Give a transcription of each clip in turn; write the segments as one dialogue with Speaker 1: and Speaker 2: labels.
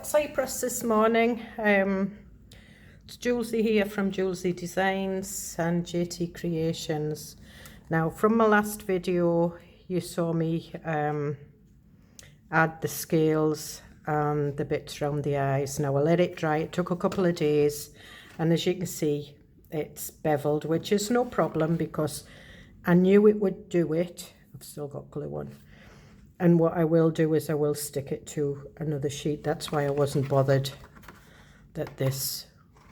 Speaker 1: at Cyprus this morning. It's Joolse here from Joolsedesigns and JT Creations. Now, from my last video, you saw me add the scales and the bits around the eyes. Now, I let it dry. It took a couple of days, and as you can see, it's beveled, which is no problem because I knew it would do it. I've still got glue on. And what I will do is I will stick it to another sheet. That's why I wasn't bothered that this,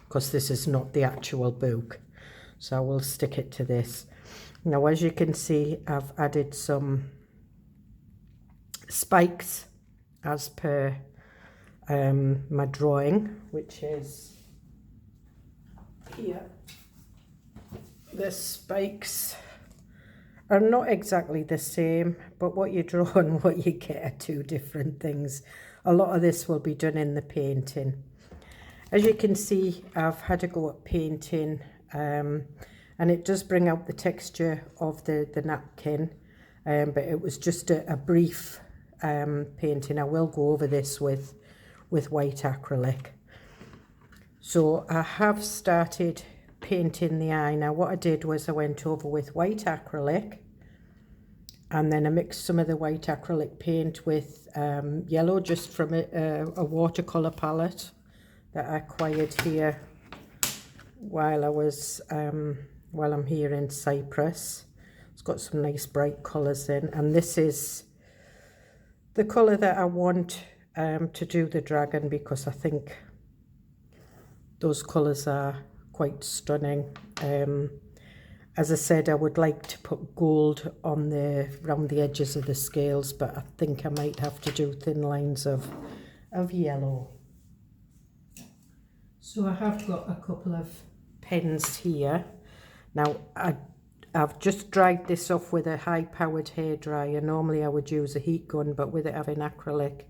Speaker 1: because this is not the actual book. So I will stick it to this. Now, as you can see, I've added some spikes as per my drawing, which is here. The spikes are not exactly the same, but what you draw and what you get are two different things. A lot of this will be done in the painting. As you can see, I've had a go at painting, and it does bring out the texture of the napkin, but it was just a brief painting. I will go over this with white acrylic. So I have started painting the eye. Now, what I did was I went over with white acrylic, and then I mixed some of the white acrylic paint with yellow, just from a watercolor palette that I acquired here while I'm here in Cyprus. It's got some nice bright colors in, and this is the color that I want to do the dragon, because I think those colors are quite stunning. As I said, I would like to put gold on around the edges of the scales, but I think I might have to do thin lines of yellow. So I have got a couple of pens here. Now, I've just dried this off with a high-powered hairdryer. Normally I would use a heat gun, but with it having acrylic,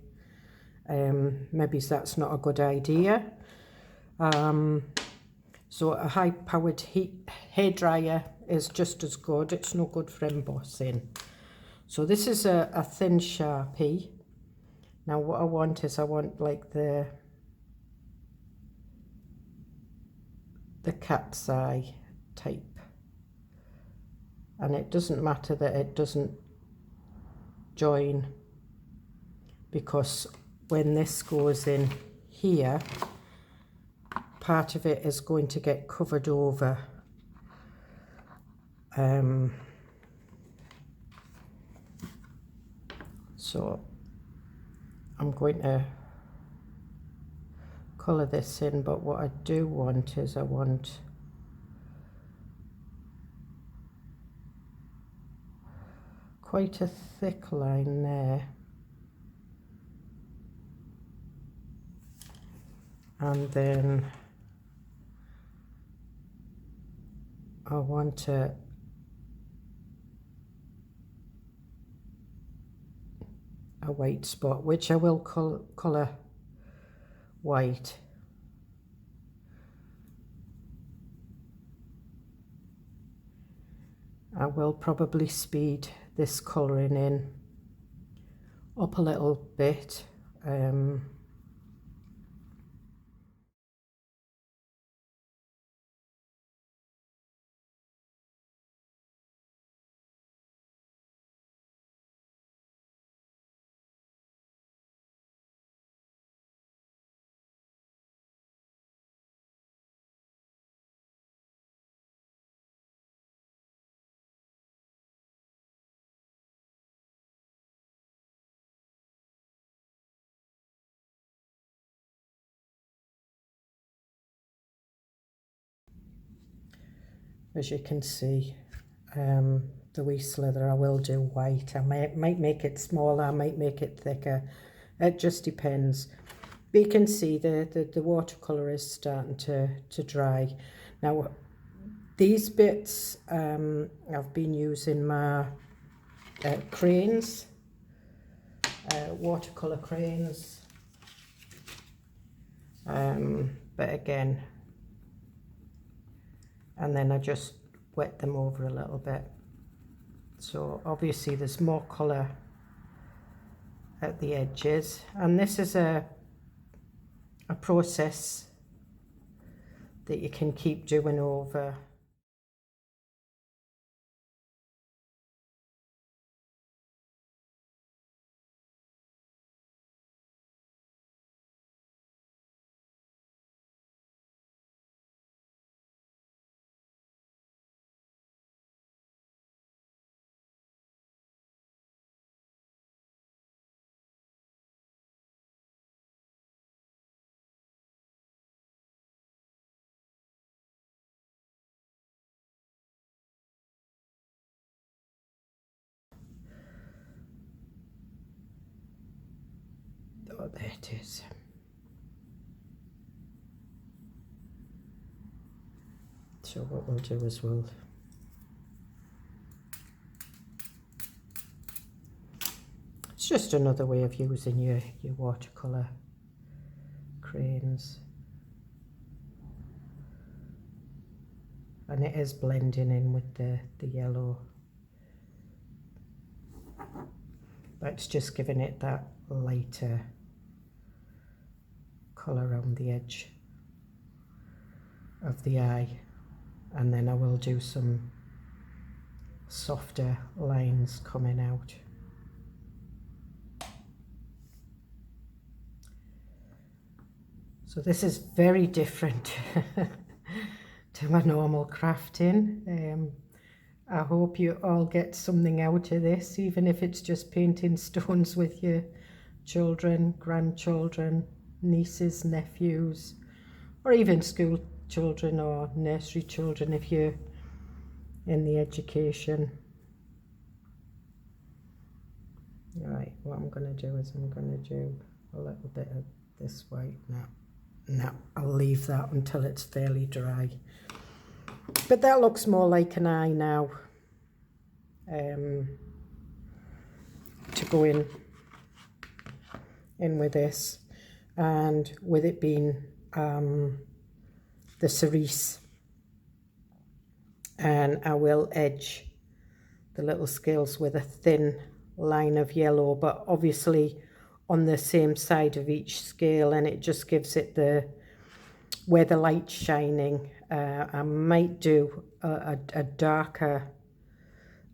Speaker 1: maybe that's not a good idea. So a high-powered hairdryer is just as good. It's no good for embossing. So this is a thin Sharpie. Now what I want is like the cat's eye type. And it doesn't matter that it doesn't join, because when this goes in here, part of it is going to get covered over. So I'm going to colour this in, but what I do want is I want quite a thick line there. And then I want a white spot, which I will colour white. I will probably speed this colouring in up a little bit. As you can see, the wee slither I will do white. I might make it smaller, I might make it thicker. It just depends. But you can see the watercolour is starting to dry. Now, these bits, I've been using my crayons, watercolour crayons. But again, and then I just wet them over a little bit. So obviously there's more colour at the edges, and this is a a process that you can keep doing over. Oh, there it is. So what we'll do is it's just another way of using your watercolour crayons. And it is blending in with the yellow. But it's just giving it that lighter colour around the edge of the eye. And then I will do some softer lines coming out. So this is very different to my normal crafting. I hope you all get something out of this, even if it's just painting stones with your children, grandchildren, nieces, nephews, or even school children or nursery children if you're in the education. Right, what I'm going to do is I'm going to do a little bit of this white now. No, I'll leave that until it's fairly dry. But that looks more like an eye now, to go in with this, and with it being the cerise, and I will edge the little scales with a thin line of yellow, but obviously on the same side of each scale, and it just gives it where the light's shining. I might do a darker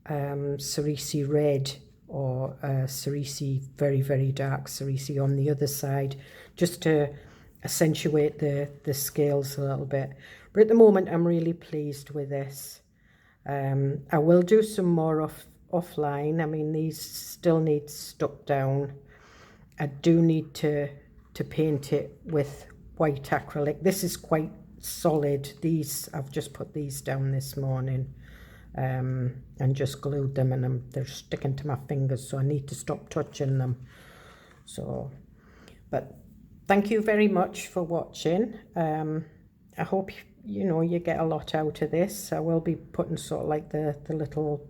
Speaker 1: cerise red, or cerise, very, very dark cerise on the other side, just to accentuate the scales a little bit. But at the moment I'm really pleased with this. I will do some more offline. I mean, these still need stuck down. I do need to paint it with white acrylic. This is quite solid. These, I've just put these down this morning and just glued them, and they're sticking to my fingers, so I need to stop touching them. So, but thank you very much for watching. I hope you get a lot out of this. I will be putting sort of like the little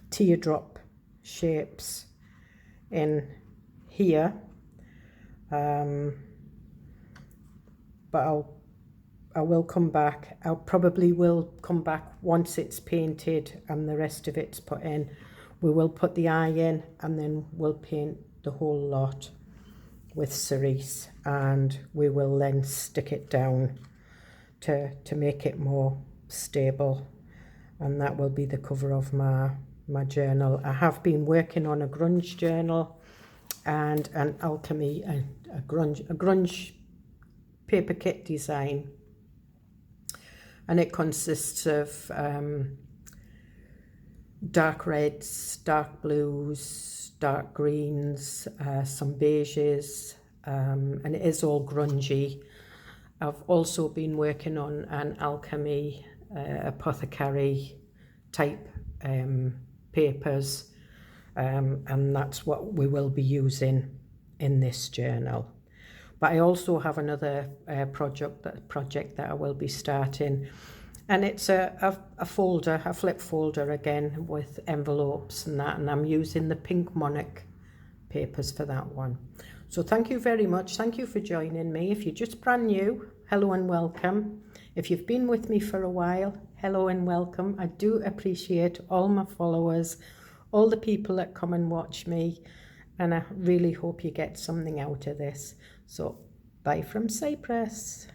Speaker 1: teardrop shapes in here, but I will come back. I probably will come back once it's painted and the rest of it's put in. We will put the eye in, and then we'll paint the whole lot with cerise, and we will then stick it down to make it more stable, and that will be the cover of my journal. I have been working on a grunge journal and an alchemy, a grunge paper kit design, and it consists of dark reds, dark blues, dark greens, some beiges, and it is all grungy. I've also been working on an alchemy, apothecary type papers, and that's what we will be using in this journal. But I also have another project that I will be starting, and it's a folder, a flip folder again with envelopes and that, and I'm using the pink monarch papers for that one. So thank you very much. Thank you for joining me. If you're just brand new, hello and welcome. If you've been with me for a while, hello and welcome. I do appreciate all my followers, all the people that come and watch me, and I really hope you get something out of this. So Bye from Cyprus.